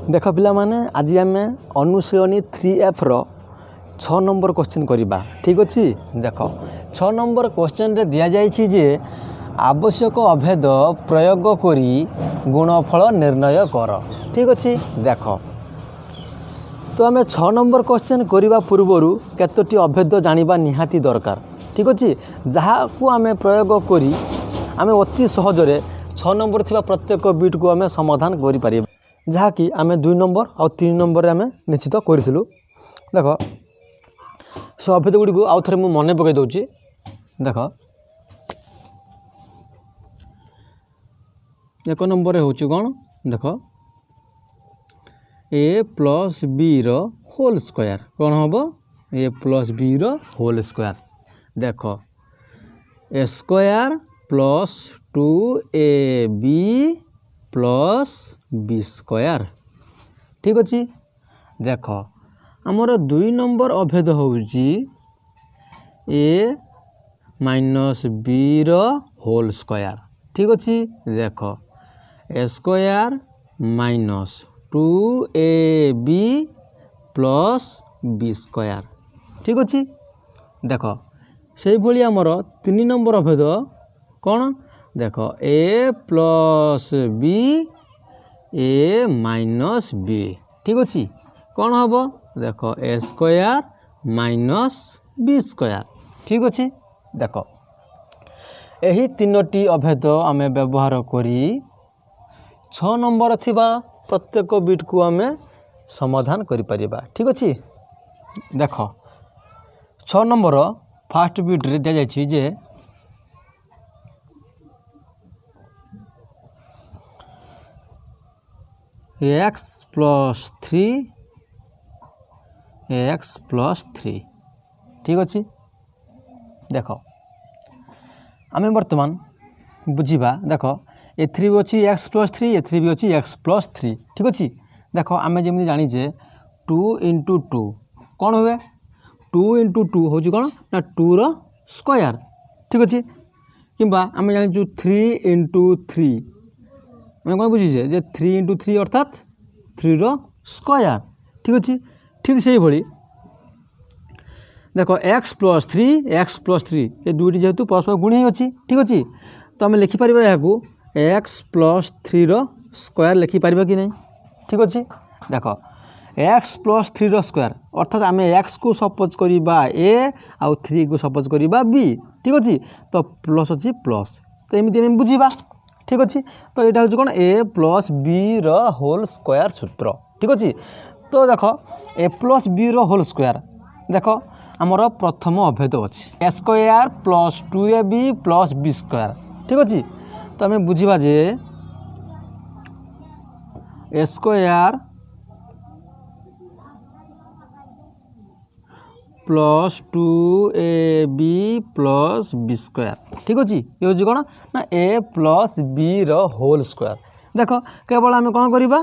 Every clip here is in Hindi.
देख पिला माने आज आम अनुशीलनी 3F रो 6 नंबर क्वेश्चन करिबा। ठीक अच्छी देख 6 नंबर क्वेश्चन रे दिया जाइछि जे आवश्यक अभेद प्रयोग करी गुणफल निर्णय कर। ठीक अच्छी देख तो आम 6 नंबर क्वेश्चन करने पूर्वर केतोटी अभेद जानिबा निहाती दरकार। ठीक अच्छी जहाँ को आम प्रयोग करी आम अति सहजरे 6 नंबर थिबा प्रत्येक बिट को आम समाधान करि पारिबा, जहाँकि आम 2 नंबर और 3 नंबर आम निश्चित करूँ। देख से अभेद गुड़ी को आउ थे मुझे मन पकई दूची। देख एक नंबर हूँ कौन देख a plus b whole square कौन हम a plus b whole square. देख ए square plus 2ab plus b square. ठीक अच्छे देख आमर 2 नंबर अभेद होउची a minus b whole square. ठीक अच्छे देख ए square minus 2ab plus b square. ठीक अच्छे देख से भली आमर 3 नंबर अभेद कौन देख a plus B a minus B. ठीक अच्छे कौन हम देख ए स्क्वायर माइनस बी स्क्वायर। ठीक अच्छे देख यही 3टी अभेद आम व्यवहार करी 6 नंबर थिबा प्रत्येक बिट को आम समाधान करि परिबा। ठीक अच्छे देख 6 नंबर फास्ट बिट रे दिया जाइछि जे x प्लस 3 x प्लस 3। ठीक अच्छे देख आम बर्तमान बुझा देख ए 3 भी अच्छी x प्लस 3 ए 3 भी अच्छी x प्लस 3। ठीक अच्छे देख आम जमी जाचे 2 इंटू 2 कौन हुए 2 इंटू 2 हूँ कौन ना 2 रो स्क्वायर। ठीक अच्छे कि आम जाचु 3 इंटू 3 मैं कौन बुझीचे जे 3 इंटू 3 अर्थात 3 रो स्क्वायर। ठीक अच्छे ठीक से भली देख x प्लस 3 ये दुईटी जेहेतु परस्पर गुणी अच्छी। ठीक अच्छे तो आम लिखिपर यहाँ x प्लस 3 रो स्क्वायर लिखिपर कि नहीं। ठीक अच्छे देख x प्लस 3 रो स्क्वायर अर्थात आम x को सपोज करवा a आउ 3 को सपोज करवा b। ठीक अच्छे तो प्लस अच्छी प्लस तो एमती आम बुझा। ठीक अच्छे तो यहाँ हूँ कौन a plus b whole square सूत्र। ठीक अच्छे तो देख a plus b whole square देख आमर प्रथम अभेद अच्छी a square plus 2ab plus b square. ठीक अच्छे तो आम बुझा जे a square plus 2ab plus b square. ठीक अच्छे ये हूँ कौन ना a plus b whole square. देख केवल आम कौन करवा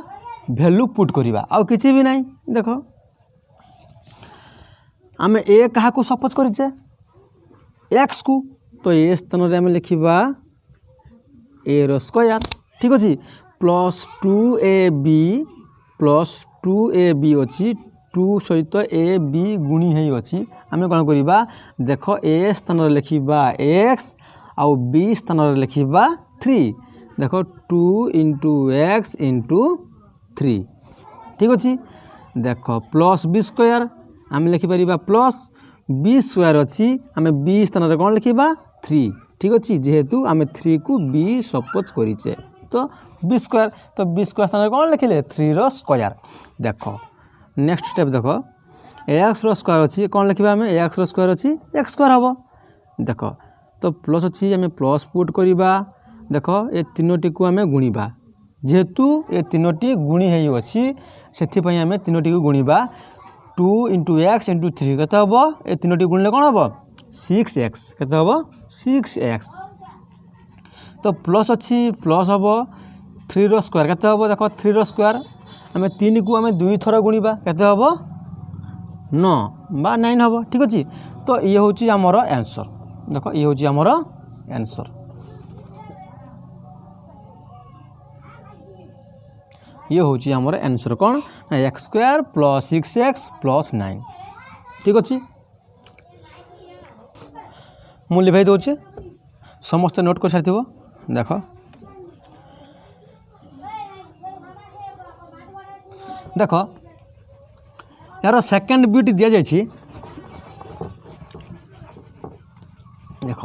वैल्यू पुट करवा आउ किसी भी नहीं। देख आम ए क्या सपोज करें एक्स को तो ए स्थान में आम लिखा ए रो स्क्वायर। ठीक अच्छे प्लस 2ab प्लस 2ab अच्छी 2 सहित ए बी गुणी है अच्छी आम कौन करवा देख ए स्थान लिखा एक्स आउ बी स्थान लिखा 3 देख 2 इंटू एक्स इंटू 3। ठीक अच्छे देख प्लस बी स्क्वायर आम लिखिपर प्लस बी स्क्वायर अच्छी आम बी स्थान में कौन लिखा 3। ठीक अच्छे जेहेतु आम 3 को बी सपोज करें तो बी स्क्वायर तो बी स्क्वायर स्थान में कौन लिखिले 3 रो स्क्वायर। देख नेक्स्ट स्टेप देख एक्स रो स्क्वायर अच्छी कौन लिखा आम एक्स रो स्क्वायर अच्छी एक्स स्क्वायर हम। देख तो प्लस अच्छी आम प्लस पुट करवा देख ये 3टी को आम गुणवा जेहेतु ये 3टी गुणी है अच्छी से आम 3टी को गुणवा 2 इंटू एक्स इंटू 3 के हम ये 3टी गुणले कौन हम 6x के हम 6x। तो प्लस अच्छी प्लस हम 3 रो स्क्वायर के हम देख 3 रो स्क्वायर आम 3 को आम 2 थर गुणवा के हम 9 बा 9 हम। ठीक अच्छे तो ये हूँ आमर आंसर। देख ये हूँ आमर आंसर। ये हूँ आमर आंसर कौन ना x square plus 6x plus 9 ठीक अच्छे मु लिखाई दूचे समस्त नोट कर सारी देख देख यार सेकेंड बिट दि जाइए देख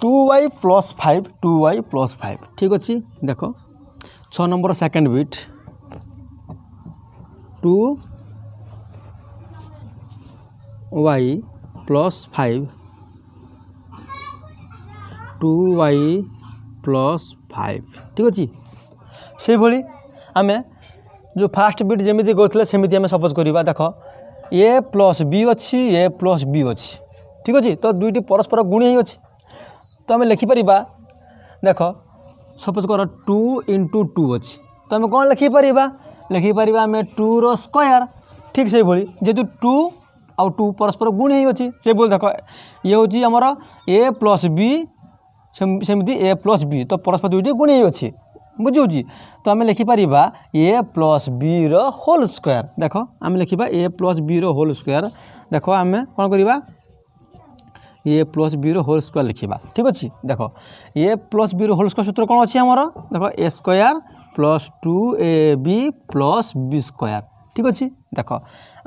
2y प्लस 5 2y प्लस 5 ठीक अच्छे देख 6 number second bit 2y plus 5 2y plus 5 ठीक अच्छे से भली आम जो फास्ट बिट जमी करते सेमती आम सपोज करवा देख ए प्लस बी अच्छी ए प्लस बी अच्छी ठीक अच्छे तो दुईटी परस्पर गुणी ही अच्छी तो आम लिखिपर देख सपोज कर 2 इंटू 2 अच्छी तो आम कौन लिखिपर आम 2 रो स्क्वायर ठीक से भाई जेहेतु 2 आउ 2 परस्पर गुण ही अच्छी से बोल देख ये हूँ आमर ए प्लस बी सेमती ए प्लस बी तो परस्पर दुईटी गुण ही अच्छी बुझे तो आम लिखिपर a plus b whole square देख आम लिखा a plus b whole square देख आम कौन करवा a plus b whole square लिखा ठीक अच्छे देख a plus b whole square सूत्र कौन अच्छी आमर देख ए square plus 2ab plus b square ठीक अच्छे देख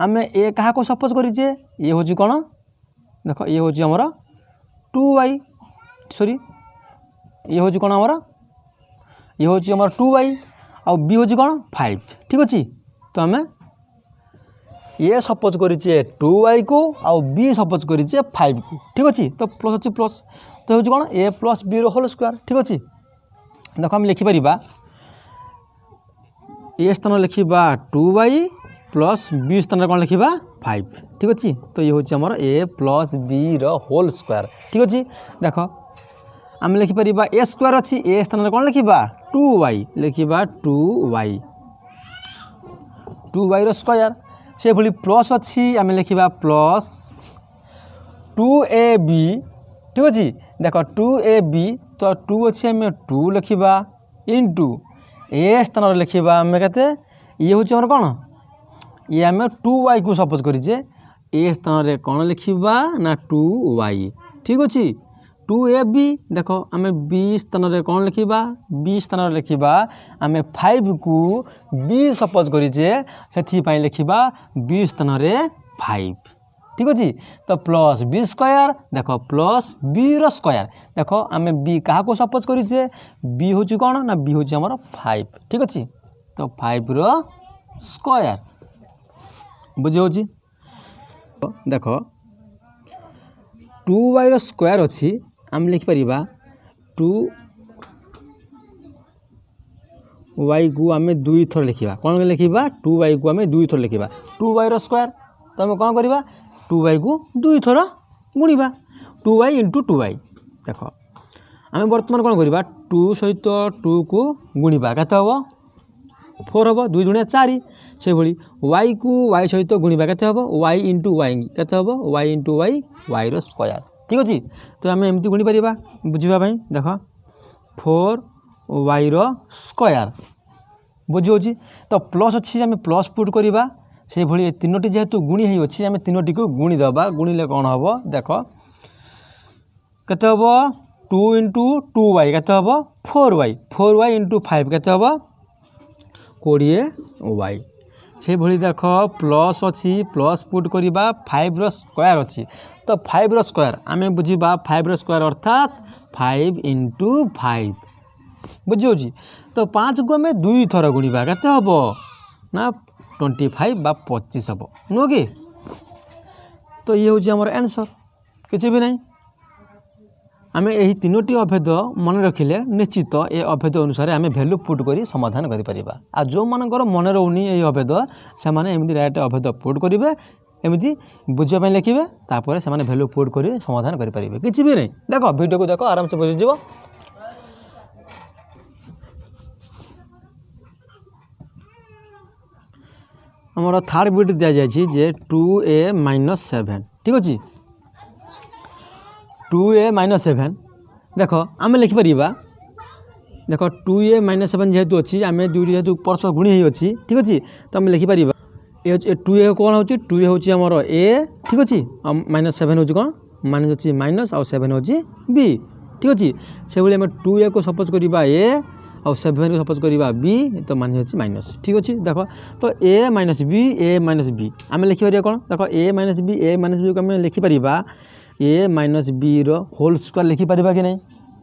आम ए क्या सपोज करें ये हूँ कौन देख ये हूँ आमर 2y सॉरी ये हूँ कौन आमर ये हूँ आमर 2y आउ बी हूँ कौन 5 ठीक अच्छे तो आम ये सपोज करें 2y को आउ बी सपोज करें 5 को ठीक अच्छे तो प्लस अच्छे प्लस तो हूँ कौन ए plus b whole square ठीक अच्छे देख आम लिखिपर ए स्थान लिखा 2y प्लस बी स्थान कौन लिखा 5 ठीक अच्छे तो ये हूँ आमर ए plus b whole square ठीक अच्छे देख आम लिखिपर ए स्क्वायर अच्छी ए स्थान कौन लिखा 2y लिखा 2y रो स्क्वायर से भली प्लस अच्छी आम लिखा प्लस 2ab ठीक अच्छे देख 2ab तो 2 अच्छी आम 2 लिखा इंटू ए स्थान लिखा आम के ये हूँ आम कौन ये आम 2y को सपोज करें ए स्थान कौन लिखा ना 2y ठीक अच्छे 2ab देख आम बी स्थान कौन लिखा बी स्थान लिखा आम 5 को बी सपोज करें से लिखा बी स्थान 5 ठीक अच्छे तो प्लस बी स्क्वायर देख प्लस बी रो स्क्वायर देख आम बी क्या सपोज करें बी हूँ कौन ना बी हूँ आमर 5 ठीक अच्छे तो 5 रो स्क्वायर बुझे देख 2y रो स्क्वायर अच्छी आम लिखिपर 2y को आम 2 थर लिखा कौन लिखा 2y को आम 2 थर लिखा 2y रो स्क्वायर तो आम कौन करवा 2y को 2 थर गुणा 2y इंटू 2y देख आम बर्तमान कौन करवा 2 सहित 2 को गुणा के हम 4 हम 2 दुनिया 4 से भली y को y सहित गुणा के हम y इंटू y के हम y इंटू y रो स्क्वायर ठीक अच्छे तो आम एमती गुणी पार बुझापी देख 4y रो स्क्वायर बुझे तो प्लस अच्छी आम प्लस पुट करवा से भली तीनोटी जेहेतु गुणी ही अच्छी आम तीनोटी को गुणी दबा गुणिले कौन हम देख केते हम 2 इंटू 2y केते हम 4y इंटू 5 केते हम 20y से भली देख प्लस अच्छी प्लस पुट करवा 5 रो स्क्वायर अच्छी तो 5 रो स्क्वायर आम बुझा 5 रो स्क्वायर अर्थात 5 इंटू 5 बुझे तो 5 को आम 2 थर गुणा के हम ना 25 बा 25 हम नुह कि तो ये हूँ आमर आंसर किसी भी नहीं आम यही तीनोटी अभेद मन रखिले निश्चित ये अभेद अनुसार आम भैल्यू पुट कर समाधान कर जो मानकर मन रोनी ये अभेद से एमती डायरेक्ट अभेद पुट करेंगे एमती बुझापी लिखे तापर से भैल्यू पुट कर समाधान करेंगे किसी भी नहीं देख वीडियो को देख आराम से बुझीज आमर थर्ड बिट दि जाए 2a-7 ठीक अच्छे 2a-7 देख आम लिखिपर देख 2a माइनस 7 जेहेतु अच्छी आम दुईटी जेहतु परस्पर गुणी ही अच्छी ठीक अच्छे तो आम लिखिपर ए 2a कौन हो 2a हूँ आमर a ठीक अच्छे माइनस 7 हूँ कौन माइनस अच्छी माइनस आउ 7 हूँ b ठीक अच्छे से भाई आम 2a को सपोज करवा a आउ 7 को सपोज करवा b तो मान अच्छी माइनस ठीक अच्छे देख तो a माइनस b आम लिखिपर कौन देख a माइनस b को आम लिखिपर a minus b whole square लिखिपर कि नहीं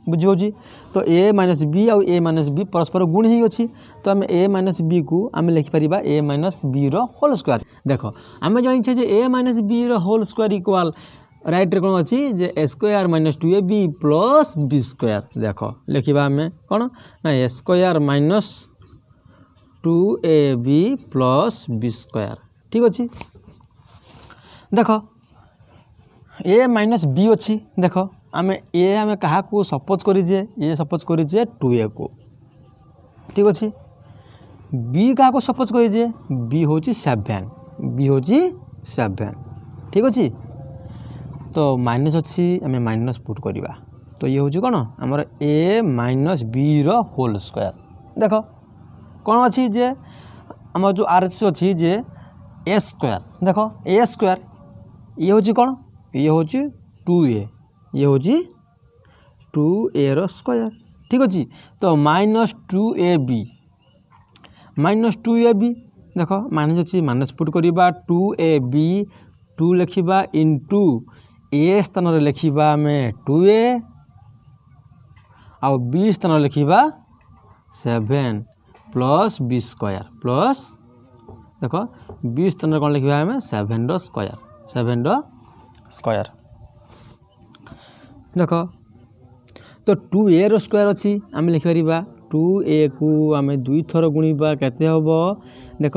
बुझी तो a माइनस b आउ a माइनस b परस्पर गुण ही अच्छी तो आम a माइनस b को आम लिखिपर a minus b whole square देख आम जाने a minus b whole square equal right रे कौन अच्छी जे a square minus 2ab plus b square देख लिखा आम कौन ना a square minus 2ab plus b square ठीक अच्छे देख a माइनस b अच्छी देख आम ए आम क्या सपोज करें ए सपोज करें 2a को ठीक अच्छे बी क्या सपोज करें बी हूँ 7 बी हूँ 7 ठीक अच्छे तो माइनस अच्छी आम माइनस पुट करवा तो ये हूँ कौन आमर a minus b whole square देख कौन अच्छी जे आम जो आर एस अच्छी जे a स्क्वायर देख a स्क्वायर ये हूँ कौन ये हूँ 2a ये हूँ 2a रो स्क्वायर ठीक अच्छे तो माइनस 2ab देख माइनस अच्छी माइनस पुट करवा 2ab 2 लिखा इंटू a स्थान लिखा आम 2a आउ b स्थान लिखा 7 प्लस b स्क्वायर प्लस देख b स्थान कौन लिखा आम 7 रो स्क्वायर देख तो 2a रो स्क्वायर अच्छी आम लिखिपर 2a को आम 2 थर गुणा केते हम देख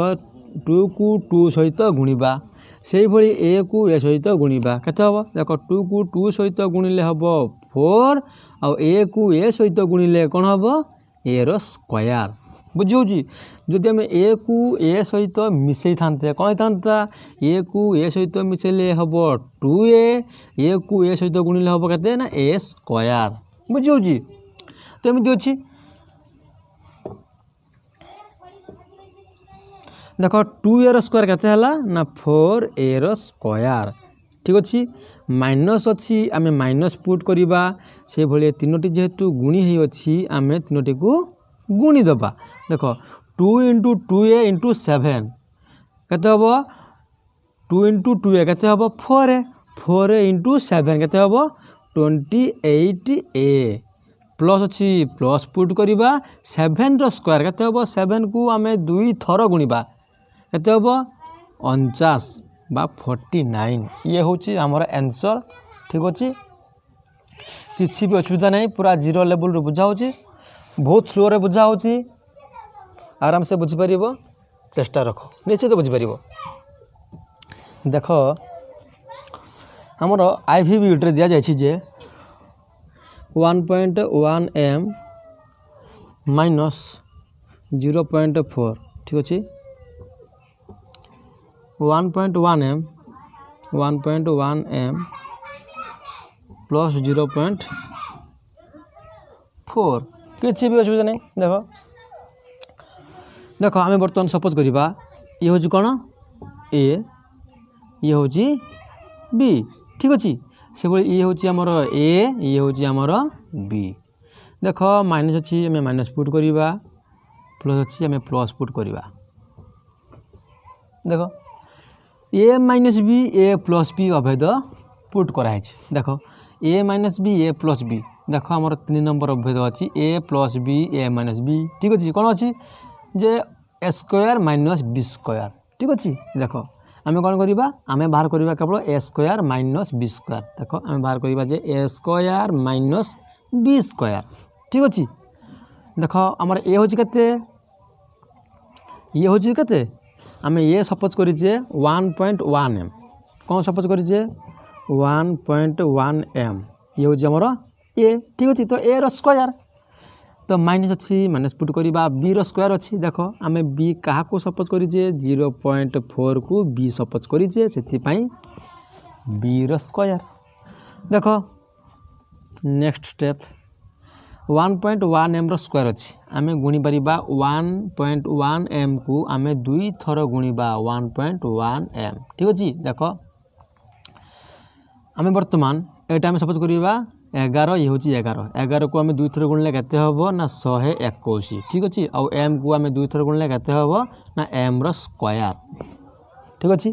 2 को 2 सहित गुणा से भली a को a सहित गुणा केते हम देख 2 को 2 सहित गुणिले हम 4 आउ a को a सहित गुणिले कौन हम a रो स्क्वायर बुझी जदि आम a को a सहित मिसई था कौन था a को a सहित मिसेले हम 2a को a सहित गुणिले हम के ना a स्क्वायर बुझी तो एमती अच्छी देख 2a रो स्क्वायर केते हला ना 4a रो स्क्वायर ठीक अच्छे माइनस अच्छी आम माइनस पुट करवा से भाई तीनोटी जेहेतु गुणी ही अच्छी आम तीनोटी को गुणी दबा देख 2 इंटू 2a इंटू 7 केते हम 2 इंटू 2a केते हम 4 इंटू 7 केते हम 28a प्लस अच्छी प्लस पुट करवा 7 रो स्क्वायर केते हम 7 को आम 2 थर गुणा केते हम 49 बा 49 ये हूँ आमर आंसर ठीक अच्छे किसी भी असुविधा नहीं पूरा जीरो लेवल रे बुझा होची बहुत स्लो रे बुझा होची आराम से बुझीपर चेष्टा रख निश्चित बुझीपर देख आमर आईवी यूट्रे दि जाए 1.1 m माइनस 0.4 ठीक अच्छे 1.1 m प्लस 0.4 किसी भी असुविधा नहीं देख आम बर्तमान सपोज करवा ये हूँ कौन ए ये हूँ बी ठीक अच्छे से भाई ये हूँ आमर ए ये हूँ आमर बी देख माइनस अच्छी आम माइनस पुट करवा प्लस अच्छी आम प्लस पुट करवा देख ए minus B A plus B अभेद पुट कराई देख ए minus B A plus B देख आमर 3 नंबर अभेद अच्छी ए plus b a minus B ठीक अच्छे कौन अच्छी जे a square minus B square ठीक अच्छे देख आम कौन करवा आम बाहर करवा केवल ए स्क्वायर माइनस बी स्क्वायर देख आम बाहर करवा जे a square minus B square ठीक अच्छे देख आमर ए हूँ केते ये हूँ केते आम ये सपोज करें 1.1 m कौन सपोज करें 1.1 m ये हूँ आमर ए ठीक अच्छे तो ए रो स्क्वायर तो माइनस अच्छी माइनस पुट करवा बी रो स्क्वायर अच्छी देख आम बी क्या सपोज करें 0.4 को बी सपोज करें से बी रो स्क्वायर देख नेक्स्ट स्टेप 1.1 m स्क्वायर अच्छी आम गुणी पार 1.1 m को आम 2 थर गुणा 1.1 m ठीक अच्छे देख आम बर्तमान एटा आम सपोज करवा 11 ये हूँ 11 को आम 2 थर गुणिले केते हम ना 121 ठीक अच्छे आउ m को आम 2 थर गुणिले केते हम ना m स्क्वायर ठीक अच्छे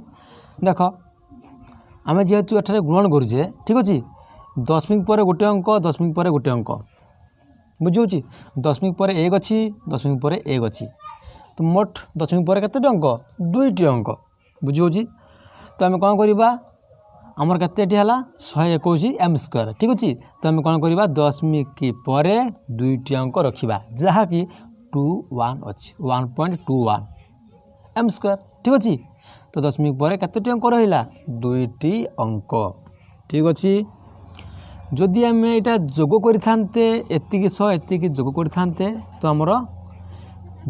देख आम जेहेतु एठारे गुणन करुचे ठीक अच्छे दशमिक पर गोटे अंक दशमिक पर गोटे अंक बुझे दशमिक पर 1 अच्छी दशमिक पर 1 अच्छी तो मोट दशमिक पर केते अंक 2टी अंक बुझे तो आम कौन करवा आमर केते है 121 m स्क्वायर ठीक अच्छे तो आम कौन करवा दशमिक पर 2टी अंक रखा जहाँकि 21 अच्छी 1.21 m स्क्वायर ठीक अच्छे तो दशमिक पर केते अंक रहा 2टी अंक ठीक अच्छे जदि आम यहाँ जोग करते एतिकी सह एतिकी जोग करते तो आमर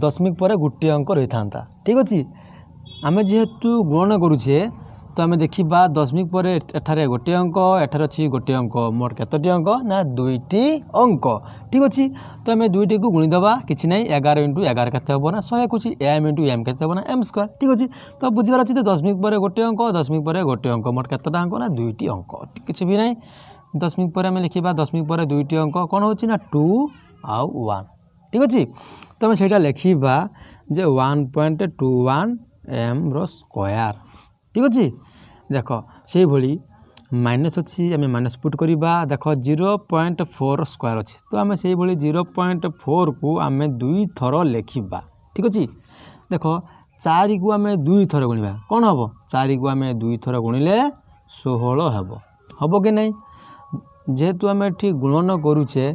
दशमिक पर गोटे अंक रही था ठीक अच्छे आम जेहेतु गुणन करुचे तो आम देखा दशमिक पर एठारे गोटे अंक एठार अच्छी गोटे अंक मोट केतोटी अंक ना 2टी अंक ठीक अच्छे तो आम 2टी को गुणीदे कि ना 11 × 11 के हम ना 121 m × m के हम ना m स्क्वायर ठीक अच्छे तो बुझार अच्छे दशमिक पर गोटे अंक दशमिक पर गोटे अंक मोट केतोटा अंक ना 2टी अंक किसी भी ना दशमिक पर आम लिखा दशमिक पर 2टी अंक कौन हो 2 आउ 1 ठीक अच्छे तो आम से लिखा जे 1.21 m स्क्वायर ठीक अच्छे देख से भली माइनस अच्छी आम माइनस पुट करवा देख 0.4 स्क्वायर अच्छे तो आम से 0.4 को आम 2 थर लिखा ठीक अच्छे देख 4 को आम 2 थर गुणा कौन हम 4 को आम 2 थर गुणिले 16 हम कि नहीं जेहेतु आम ये गुणन करुचे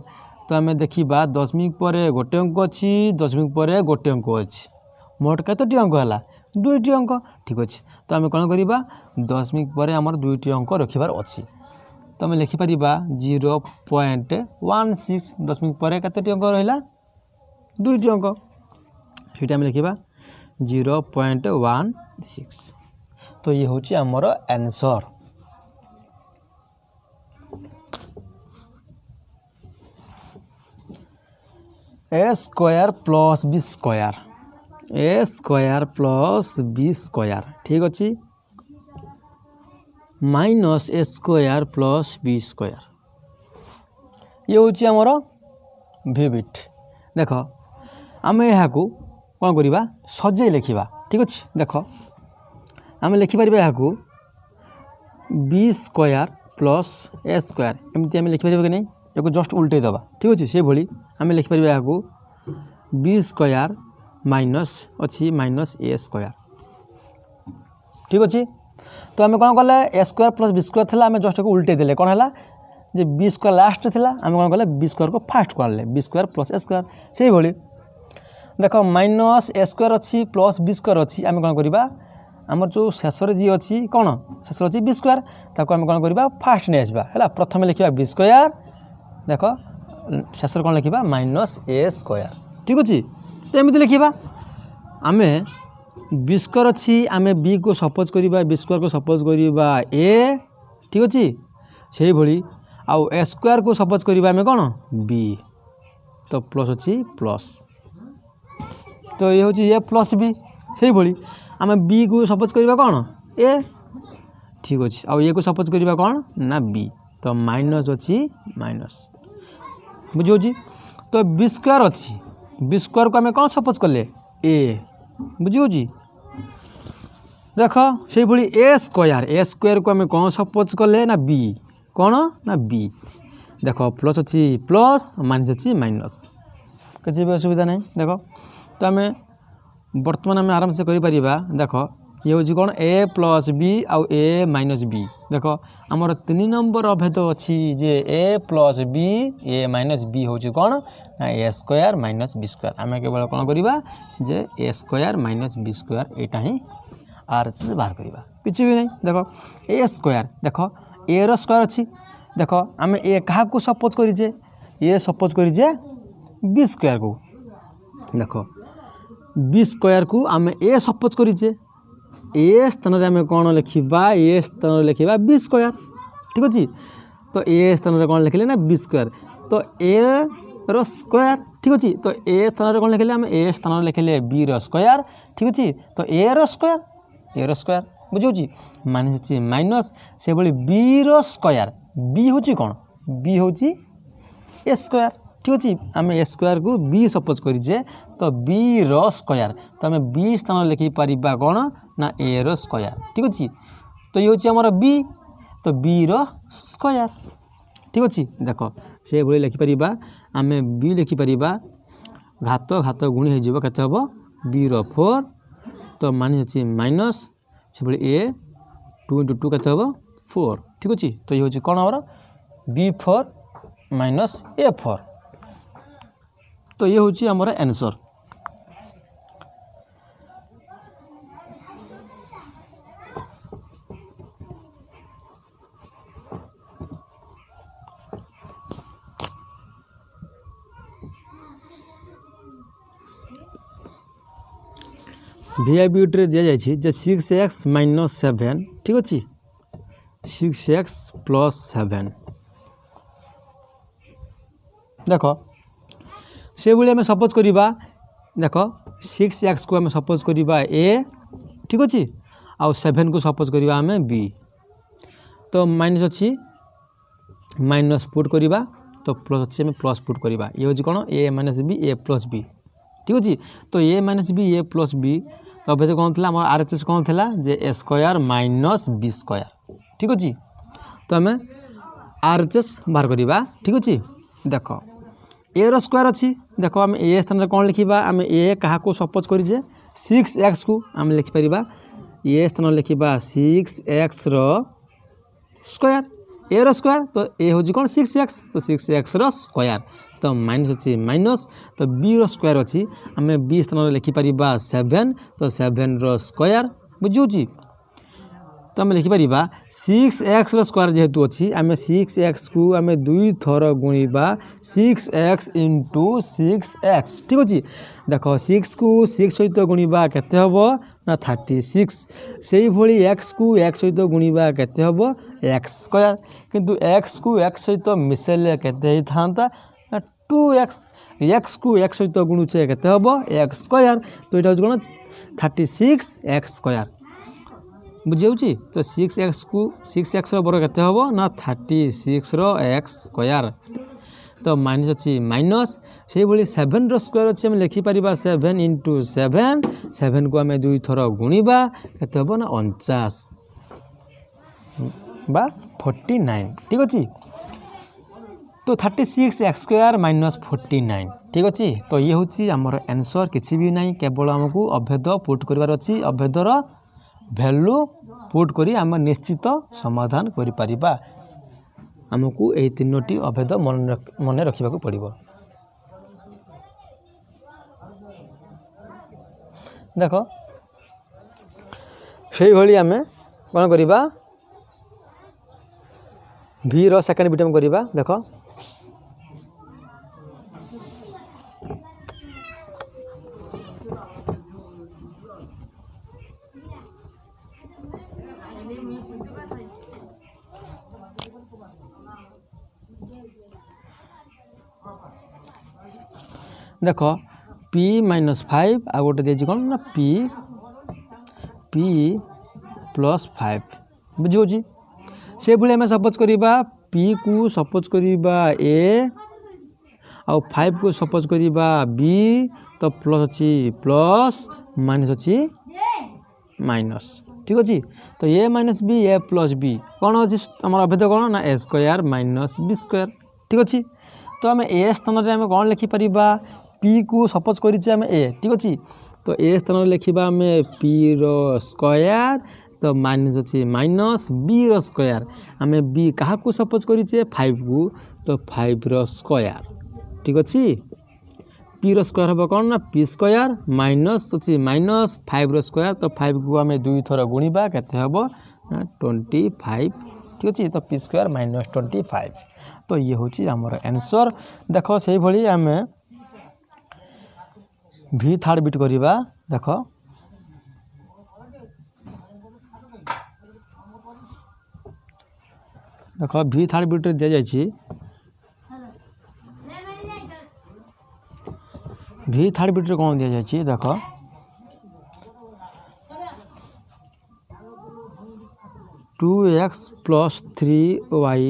तो आम देखा दशमिक पर गोटे अंक अच्छी दशमिक पर गोटे अंक अच्छी मोट केतोटी अंक है 2टी अंक ठीक अच्छे तो आम कौन करवा दशमिक पर आमर 2टी अंक रखार अच्छी तो आम लिखिपर 0.16 दशमिक पर केतोटी अंक रहा 2टी अंक ये आम लिखा 0.16 तो ये हूँ आमर answer a square plus b square a square plus b square ठीक अच्छे minus a square plus b square ये हूँ आमर भिबिट देख आम यहाँ कौन करवा सजे लिखा ठीक अच्छे देख आम लिखिपर यहाँ b square plus a square एमती आम लिखिपर कि नहीं या जस्ट उल्टे दबा ठीक अच्छे से भाई आम लिखिपर यहाँ b स्क्वायर माइनस अच्छी माइनस a स्क्वायर ठीक अच्छे तो आम कौन कले a square plus b square थी आम जस्ट को उल्टे देले कौन है जे b स्क्वायर लास्ट थी आम कौन कले b स्क्वायर को फास्ट कले b square plus a square से भाई देख माइनस a स्क्वायर अच्छी प्लस b स्क्वायर अच्छी आम कौन करवा आमर जो शेष जी अच्छी कौन शेष अच्छी b स्क्वायर ताको आम कौन करवा फास्ट नहीं आसवा है प्रथम लिखा b स्क्वायर देख शेष कौन लिखा माइनस a स्क्वायर ठीक अच्छे तो एमती लिखा आम b स्क्वायर अच्छी आम b को सपोज करवा b स्क्वायर को सपोज करवा a ठीक अच्छे से भाई आउ a स्क्वायर को सपोज करवा आम कौन b तो प्लस अच्छी प्लस तो ये हूँ a प्लस b से भाई आम b को सपोज करवा कौन a ठीक अच्छे आउ a को सपोज करवा कौन ना b तो माइनस अच्छी माइनस बुझे तो b स्क्वायर अच्छी b स्क्वायर को आम कौन सपोज कले a बुझे देख से भाई a स्क्वायर को आम कौन सपोज कले ना b कौन ना b देख प्लस अच्छी प्लस माइनस अच्छी माइनस किसी भी असुविधा नहीं देख तो आम बर्तमान आम आराम से करें देख ये हूँ कौन a प्लस b आउ a माइनस b देख आमर 3 नंबर अभेद अच्छी जे a plus b a minus b हूँ कौन ना a square minus b square आम केवल कौन करवा जे a square minus b square यहाँ ही आर से बाहर करवा किसी भी नहीं देख a स्क्वायर देख a स्क्वायर अच्छी देख आम ए क्या सपोज करें ये सपोज करें b स्क्वायर को देख b स्क्वायर को आम ए सपोज करें ए स्थान में आम कौन लिखा ए स्थान लिखा b स्क्वायर ठीक अच्छे तो ए स्थान में कौन लिखले ना b स्क्वायर तो ए रो स्क्वायर ठीक अच्छे। तो ए स्थान कौन लिखिले आम ए स्थान लिखिले बी रो स्क्वायर ठीक अच्छे। तो ए रो स्क्वायर बुझे माइनस माइनस से भाई बी रो स्क्वायर बी हूँ कौन बी हूँ ए स्क्वायर ठीक अच्छे। आम ए स्क्वायर को बी सपोज करें तो बी रो स्क्वायर तो आम बी स्थान लिखिपर कौन ना ए रो स्क्वायर ठीक अच्छे। तो ये हूँ आमर बी तो बी रो स्क्वायर ठीक अच्छे। देख से भाई लिखिपर आम बी लिखिपर घात घात गुणी हो केते हम बी रो 4 तो माइनस माइनस से भाई ए 2 इंटू 2 केते हम 4 ठीक अच्छे। तो ये हूँ कौन आमर B4 माइनस A4 तो ये हूँ आमर आंसर। VI दिया जाए 6x माइनस 7 ठीक अच्छे 6x प्लस 7 देख से भाई आम सपोज करवा देख 6x को आम सपोज करवा ए ठीक अच्छे आउ 7 को सपोज करवा आम बी तो माइनस अच्छी माइनस पुट करवा तो प्लस अच्छी आम प्लस पुट करवा ये हूँ कौन ए minus B A plus b ठीक अच्छे। तो ए minus B A plus B तो अभ्यास कौन थी आम RHS कौन थी जे a square minus B square ठीक अच्छे। तो आम RHS बाहर करवा ठीक अच्छे। देख ए रो स्क्वायर अच्छी देख आम ए स्थान कौन लिखा आम ए क्या सपोज करें 6x को आम लिखिपर ए स्थान लिखा 6x रो स्क्वायर ए रो स्क्वायर तो ए हूँ कौन 6x तो 6x रो स्क्वायर तो माइनस अच्छी माइनस तो बी रो स्क्वायर अच्छी आम बी स्थान लिखिपर 7 तो 7 रो स्क्वायर बुझे तो आम लिखिपर 6x रो स्क्वायर जेहेतु अच्छी आम 6x को आम 2 थर गुणा 6x इंटू 6x ठीक अच्छे। देख 6 को 6 सहित गुणा केते हम ना 36 से भाई x को x सहित गुणा केते हम x स्क्वायर किंतु x को x सहित मिसेले केते था 2x x को x सहित गुणुचे केते हम x स्क्वायर तो यहाँ हूँ कौन 36x स्क्वायर बुझे तो 6x को 6x वर्ग केते हम ना 36 रो x स्क्वायर तो माइनस अच्छी माइनस से भाई 7 रो स्क्वायर अच्छे आम लिखिपर 7 इंटू 7 को आम 2 थर गुणा केते हम ना 49 बा 49 ठीक अच्छे। तो 36x स्क्वायर माइनस 49 ठीक अच्छे। तो ये हूँ आमर आंसर किसी भी ना केवल आमको अभेद पुट करार अच्छी अभेदर भैल्यू पुट करी आम निश्चित समाधान करिपरिबा आमको यही 3टी अभेद मन रखा पड़ो। देख से भाई आम कौन करवा भी रो सेकेंड बिटम करवा देख देख p माइनस 5 आ गोटे दे कौन ना p प्लस 5 बुझे से भाई आम सपोज करवा p को सपोज करवा a आ 5 को सपोज करवा b तो प्लस अच्छी प्लस माइनस अच्छी माइनस ठीक अच्छे। तो a minus B A plus B कौन अच्छी आम अभेद कौन ना A square minus B square ठीक अच्छे। तो आम ए स्थान में आम कौन लिखिपर p को सपोज करें ए ठीक अच्छे। तो ए स्थान लिखा आम p रो स्क्वायर तो माइनस अच्छे माइनस बी रो स्क्वायर आम बी क्या सपोज करें 5 को तो 5 रो स्क्वायर ठीक अच्छे। p रो स्क्वायर हम कौन ना p स्क्वायर माइनस अच्छी माइनस 5 रो स्क्वायर तो 5 को आम 2 थर गुणा केते हम ना 25 ठीक अच्छे। तो p स्क्वायर माइनस 25 तो ये हूँ आमर आंसर। देख से भाई आम भी थर्ड बिट करवा देख देख भी थर्ड बिट दि जाए भि थर्ड बिट कौन दि जाए देख 2x + 3y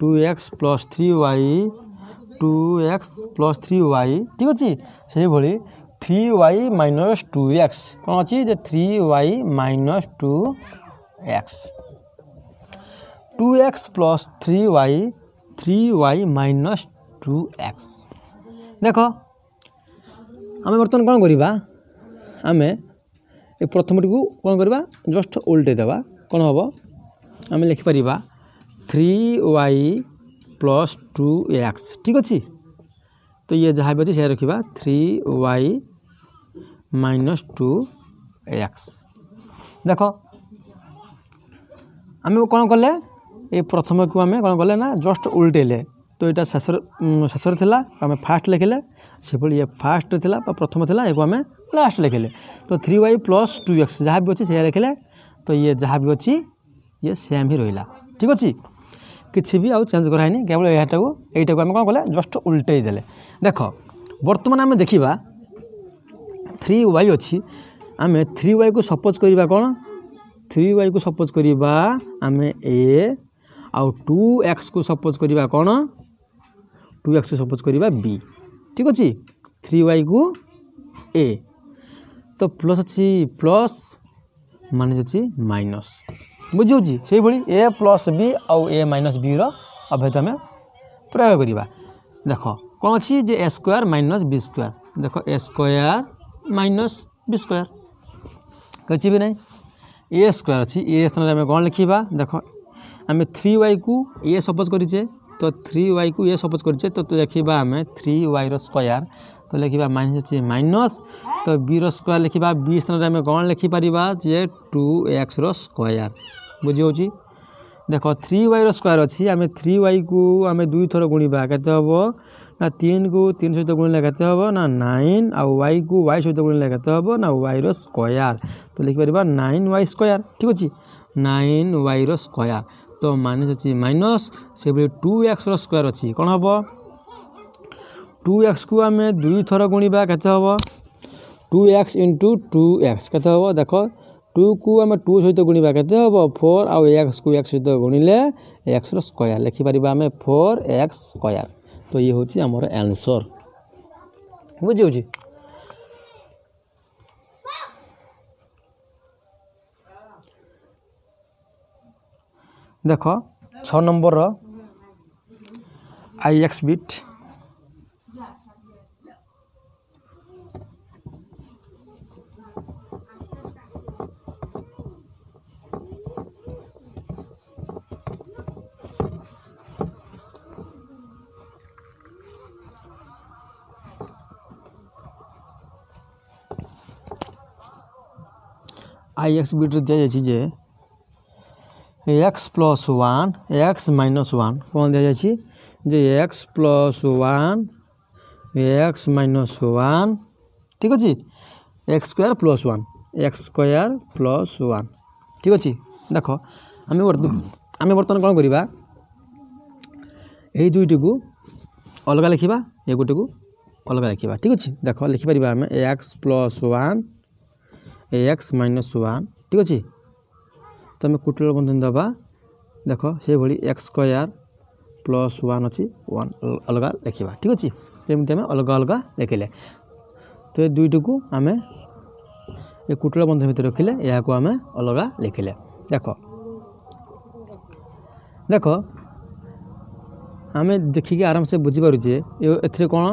2x + 3y 2x + 3y ठीक अच्छे से भली 3y - 2x कौन अच्छी 3y - 2x 2x + 3y 3y - 2x देख आम बर्तमान कौन करवा आम ए प्रथम को कौन करवा जस्ट उल्टे देवा कौन हम आम लिखिपर 3y + 2x ठीक अच्छे तो ये जहाँ भी अच्छे से रखा 3y - 2x देख आम कौन कले ये प्रथम को आम कौन कले ना जस्ट उल्टेले तो यहाँ शेष था आम फास्ट लिखिले से ये फास्ट था प्रथम था ये आम लास्ट लिखिले तो 3y + 2x जहाँ भी अच्छे से लिखिले तो ये जहाँ भी अच्छी ये सेम ही रहा ठीक अच्छे किसी भी आउ चेंज करानी केवल यहाँ को आम कौन कले जस्ट उल्टे देले देख बर्तमान आम देखा 3y अच्छी आम 3y को सपोज करवा कौन 3y को सपोज करवा आम ए आउ 2x को सपोज करवा कौन 2x को सपोज करवा b ठीक अच्छे 3y को a तो प्लस अच्छी प्लस माइनस अच्छी माइनस बुझे से भाई a + b आउ a - b अभेद आम प्रयोग करवा देख कौन अच्छी जे a² - b² देख a² - b² किसी भी नहीं a² अच्छी a स्थान आम कौन लिखा देख आम 3y को a सपोज करें तो 3y को a सपोज करें तो लिखा आम 3y² तो लिखा माइनस अच्छी माइनस तो b² लिखा b स्थान आम कौन लिखिपर जे 2x² बुझी देख 3y² अच्छी आम 3y को आम 2 थर गुणा के ना 3 को 3 सहित गुणिले के ना 9 आउ y को y सहित गुणिले के ना y² तो लिखिपर 9y² ठीक अच्छे 9y² तो माइनस अच्छी माइनस से 2x² अच्छी कौन हम 2x को आम 2 थर गुणा के 2x × 2x के देख 2 को आम 2 सहित गुणा के 4 आउ x को x सहित गुणिले x² लिखिपर आम 4x² तो ये हूँ आमर आंसर बुझे देख 6 number IX bit IX bit दिया जाए x + 1 x - 1 कौन दिया जाए जे x + 1 x - 1 ठीक अच्छे x² + 1 x² + 1 ठीक अच्छे देख आम बर्तमान कौन करवा यही दुईटी को अलग लिखा ये गोटे को अलग लिखा ठीक अच्छे देख लिखिपर आम x + 1 x - 1 ठीक अच्छे तो आम कुटिल बंधन दबा देख से भाई x² + 1 अच्छी 1 अलग लिखा ठीक अच्छे जमी आम अलग अलग लिखिले तो ये दुईटी को आम ये कुटिल बंधन भितर रखिले या आम अलग लिखिले देख देख आम देखिए आराम से बुझीपारे ए कौन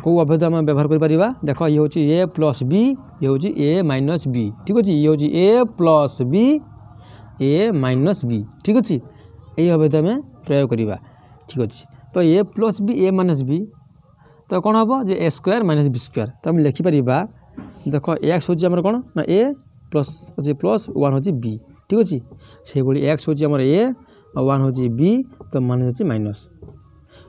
कौ अभेद आम व्यवहार कर देख ये हूँ a + b ये हूँ a - b ठीक अच्छे ये हूँ a + b a - b ठीक अच्छे यही अभेद आम प्रयोग करवा ठीक अच्छे तो a + b a - b तो कौन हम जे a² - b² तो आम लिखिपर देख x हूँ आम कौन ना a प्लस 1 हूँ b ठीक अच्छे से भाई x हूँ आम a और 1 हूँ b तो माइनस अच्छी माइनस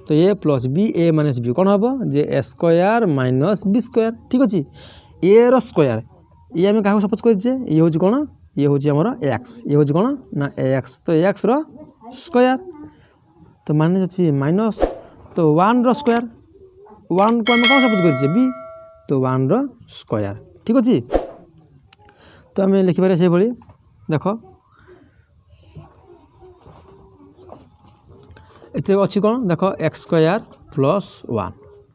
तो a + b a - b कौन हम जे a² - b² ठीक अच्छे a रो² ये आम क्या सपोज करें ये हूँ कौन ये हूँ आमर x ये हूँ कौन ना x तो x रो² तो माइनस अच्छी माइनस तो 1 रो² 1 को आम कौन सपोज करें b तो 1 रो स्क्वायर ठीक अच्छे। तो आम लिखिपारे से भाई देख ये अच्छी कौन देख एक्स स्क्वायर प्लस 1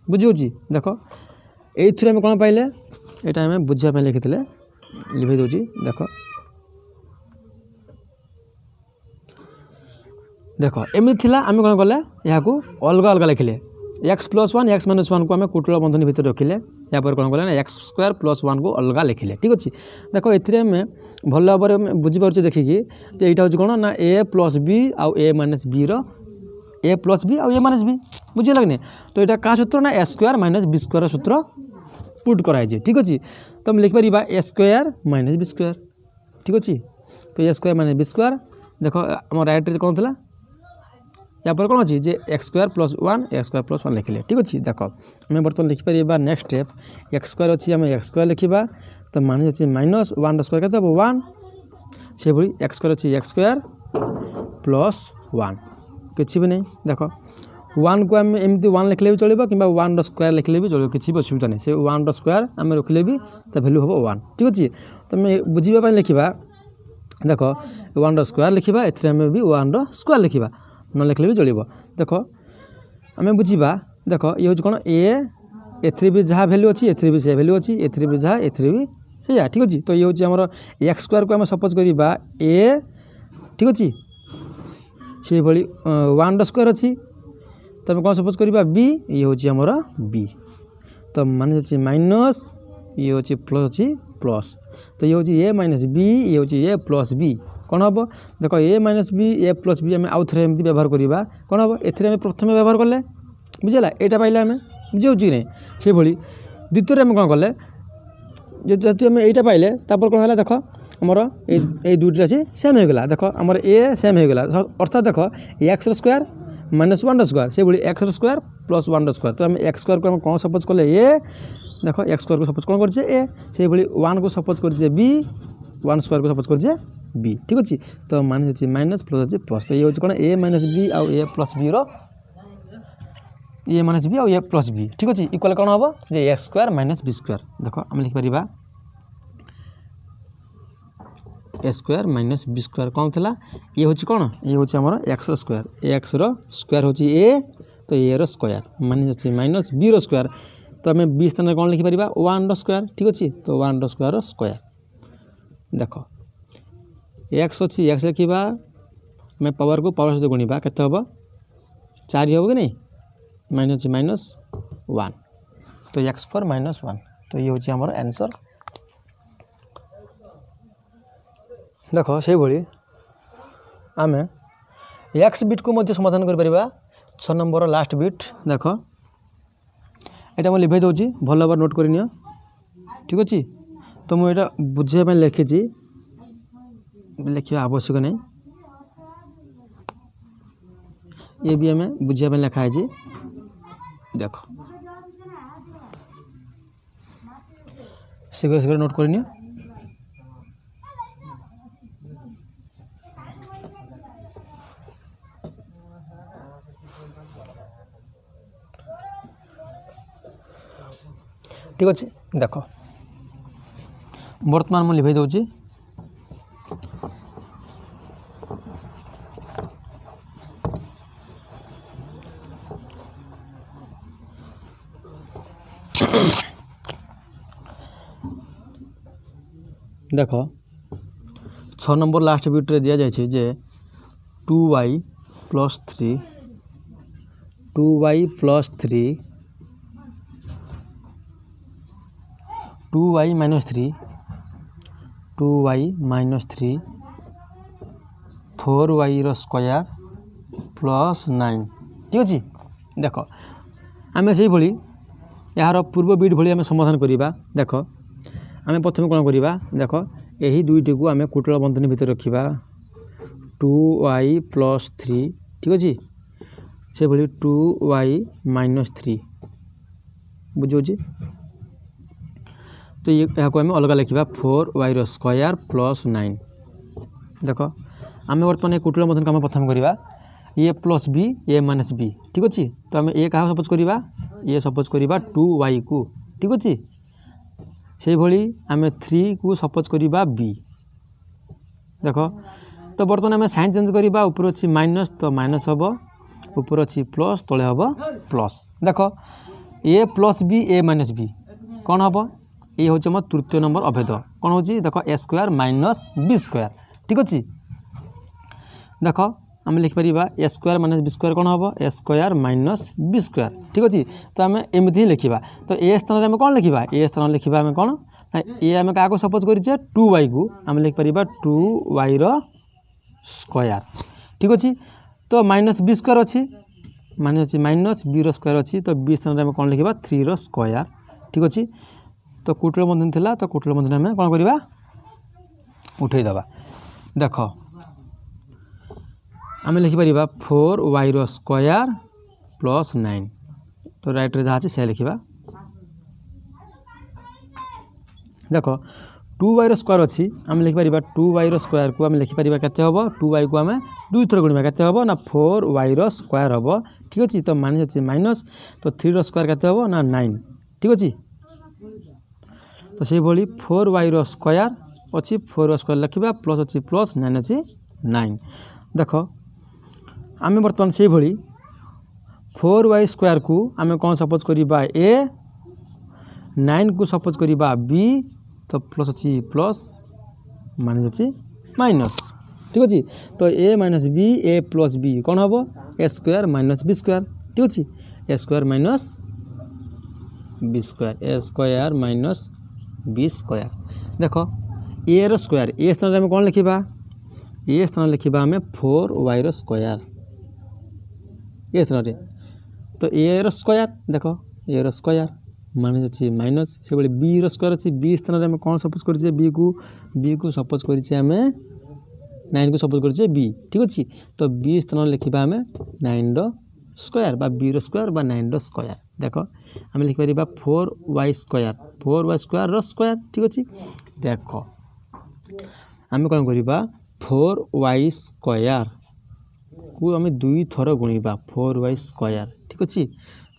बुझी देख ये आम कौन पाइले यहाँ आम बुझापी लिखी लिखी दूसरी देख देख एमती आम कौन कले यहाँ अलग अलग लिखिले एक्स प्लस 1 एक्स माइनस 1 को आम कुटल बंधनी भितर रखिले या कौन कले एक्स स्क्वायर प्लस 1 को अलग लिखिले ठीक अच्छे। देख ये भल भाव में बुझीपारे देखिकी यहाँ हूँ कौन ना ए प्लस बी आउ ए minus B A plus B आउ ए माइनस बी बुझे कि तो यहाँ क्या सूत्र ना A square minus B square सूत्र पुट कराई ठीक अच्छे। तो हम लिखिपर a square minus B square ठीक अच्छे। तो ए स्क्वायर माइनस बी स्क्वायर देख आम राइट कौन था या पर कौन अच्छी जे एक्स स्क्वायर प्लस 1 लिखिले ठीक अच्छे। देख आम बर्तमान लिखिपर नेक्स्ट स्टेप एक्स स्क्वायर अच्छी आम एक्स स्क्वायर लिखा तो माइनस अच्छे माइनस 1 स्क्वायर के 1 से भाई एक्स स्क्वायर अच्छी एक्स स्क्वायर प्लस 1 किसी भी नहीं देख 1 को आम एमती 1 लिखले भी चलो कि 1 स्क्वायर लिखले भी चलो किसी भी असुविधा नहीं से 1 स्क्वायर आम रखिले भी तो भैल्यू हम 1 ठीक अच्छे। तो आम बुझापी लिखा देख 1 स्क्वायर लिखा एम भी 1 स्क्वायर लिखा न लिखले भी चलो देख आम बुझा देख ये हूँ कौन ए भी जहाँ भैल्यू अच्छी ए भी से भैल्यू अच्छी ए भी जहाँ ए भी से ठीक अच्छे। तो ये हूँ आम एक्स स्क्वायर को आम सपोज करवा ए ठीक अच्छे से भाई 1 स्क्वायर अच्छी तो आम कौन सपोज करवा बी ये हूँ आमर बी तो माइनस अच्छे माइनस ये हूँ प्लस अच्छी प्लस तो ये हूँ ए माइनस बी ये हूँ ए प्लस बी कौन हम देख ए minus B A plus B आम आउ थे एमती व्यवहार करवा कौन हम ए प्रथम व्यवहार कले बुझेगा यहाँ पाइले आम बुझे कि नहीं से भाई द्वितीय आम कौन कले जेहतु आम यहाँ पाइले कौन है देख आमर ये दुईटा अच्छी सेम होगा देख आमर ए सेम होगा अर्थात देख एक्स स्क्वायर माइनस 1 स्क्वायर से भाई एक्स स्क्वायर प्लस 1 स्क्वायर तो आम एक्स स्क्वायर को कौन सपोज कले ए देख एक्स स्क्वायर को सपोज कौन कर ए से भाई 1 को सपोज कर बी 1 स्क्वायर को सपोज कर बी ठीक अच्छे। तो माइनस अच्छे माइनस प्लस अच्छे प्लस तो ये हूँ कौन ए माइनस बी आउ a plus b a minus b आउ ए प्लस बी ठीक अच्छे इक्वल कौन हम जे x square minus B square देख आम लिखिपर a square minus B square कौन था ये हूँ कौन ये हूँ आमर एक्स स्क्वायर एक्स स्क्वायर हूँ ए तो ए स्क्वायर माइनस अच्छे माइनस बी स्क्वायर तो आम बी स्थान कौन लिखिपर 1 स्क्वायर ठीक अच्छे। तो 1 स्क्वायर स्क्वायर देख एक्स अच्छी एक्स लिखा मैं पावर को पावर सहित गुणा के हम 4 हम कि नहीं माइनस माइनस 1 तो एक्स पर माइनस 1 तो ये हूँ आमर आंसर देख से भाई आम एक्स बिट को मध्य समाधान कर 6 नंबर लास्ट बिट देख यहाँ मुझे लिखाई दूसरी भल भाव नोट कर ठीक अच्छे। तो मुझे बुझापी लिखी लिखा आवश्यक नहीं ये भी हमें बुझापी लिखाई देख शीघ्र शीघ्र नोट कर ठीक अच्छे। देख बर्तमान मुझे लिखाई दूसरी देख 6 नंबर लास्ट बिट्रे दि जाए जे 2y plus 3 2y plus 3 2y minus 3 2y minus 3 4y square plus 9 ठीक अच्छे। देख आम से भाई यार पूर्व बिट भाई आम समाधान करवा देख आम प्रथम कौन करवा देख यही दुईटी को आम कुटल बंधनी भितर रखा 2y प्लस 3 ठीक अच्छे से भाई 2y माइनस 3 बुझे तो ये आम अलग लिखा 4y स्क्वायर प्लस 9 देख आम बर्तमान कुटल बंधन को आम प्रथम करवा a plus b a minus B ठीक अच्छे। तो आम ए क्या सपोज करवा ये सपोज करवा 2y को ठीक अच्छे से भली आम 3 को सपोज करवा बी देख तो बर्तमान आम साइन चेंज करवा ऊपर अच्छी माइनस तो माइनस हम ऊपर अच्छी प्लस तले हम प्लस देख a plus b a minus B कौन हम ये हूँ मोर तृतीय नंबर अभेद कौन हो देख ए स्क्वायर माइनस बी स्क्वायर ठीक अच्छे देख आम लिखिपर a square minus B square कौन हम ए स्क्वायर माइनस बी स्क्वायर ठीक अच्छे तो आम एमती ही लिखा तो ए स्थान में कौन लिखा ए स्थान लिखा आम कौन ए आम क्या सपोज करें 2y को आम लिखिपर 2y स्क्वायर ठीक अच्छे तो माइनस बी स्क्वायर अच्छी माइनस बी स्क्वायर अच्छी तो बी स्थान में कौन लिखा 3 स्क्वायर ठीक अच्छे तो कुटल बंधन थिला तो कुटल बंधन आम कौन करवा उठेदबा देख आम लिखिपर 4y स्क्वायर प्लस 9 तो राइट रे जहाँ अच्छे से लिखा देख 2y स्क्वायर अच्छी आम लिखिपर 2y स्क्वायर को आम लिखिपर केते हम 2y को आम 2 थर गुणिबा केते हम ना 4y स्क्वायर हम ठीक अच्छे तो माइनस अच्छे माइनस तो 3 स्क्वायर केते हम ना 9 ठीक अच्छे तो से भली 4y स्क्वायर अच्छी 4 स्क्वायर लिखा प्लस अच्छी प्लस 9 अच्छी 9 देख आम बर्तमान से भली 4y स्क्वायर को आम कौन सपोज करवा ए 9 को सपोज करवा बी तो प्लस अच्छी प्लस माइनस अच्छी माइनस ठीक अच्छे तो ए minus B A plus B कौन हम ए स्क्वायर माइनस बी स्क्वायर ठीक अच्छे ए स्क्वायर माइनस बी स्क्वायर ए स्क्वायर माइनस बी स्क्वायर देख ए स्क्वायर ए स्थान में कौन लिखा ए स्थान लिखा आम 4y स्क्वायर ए स्थान तो ए स्क्वायर देख ए स्क्वायर माइनस अच्छी माइनस से भाई बी स्क्वायर अच्छी बी स्थान में कौन सपोज करें बी को सपोज करें आम 9 को सपोज करें बी ठीक अच्छे तो बी स्थान लिखा आम 9 स्क्वायर बा बी स्क्वायर बा 9 स्क्वायर देख आम लिखिपर 4y स्क्वायर स्क्वायर ठीक अच्छे देख आम कौन करवा 4y स्क्वायर को आम 2 थर गुणा 4y स्क्वायर ठीक अच्छे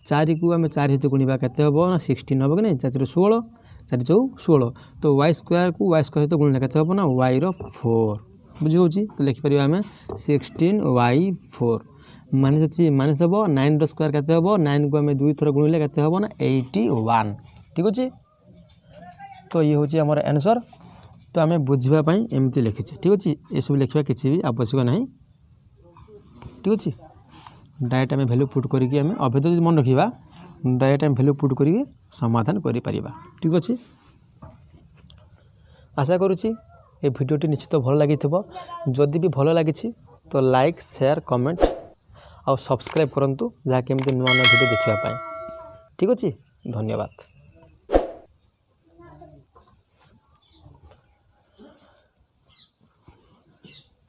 4 को आम 4 सहित गुणा केते हम ना 16 हम कि नहीं 4 16 4 चौ 16 तो y स्क्वायर को y स्क्वायर सहित गुणा केते हम ना y 4 बुझी होची तो लिखिपर आम 16y 4 माइनस अच्छी माइनस हम 9 स्क्वायर केते हम 9 को आम 2 थर गुणिले केते हम ना 81 ठीक अच्छे तो ये हूँ आमर आंसर तो आम बुझापी एमती लिखीचे ठीक अच्छे ये सब लिखा किसी भी आवश्यक ना ठीक अच्छे डायरेक्ट आम भैल्यू पुट करके आम अभेद जो मन रखा डायरेक्ट आम भैल्यू पुट करके समाधान करें ठीक अच्छे आशा करुँची ये भिडियोटी निश्चित भल लगी जदि भी भल लगी तो लाइक शेयर कमेंट और सब्सक्राइब करूँ जहाँकि नुआ नुआ भिडियो देखापी ठीक अच्छे धन्यवाद।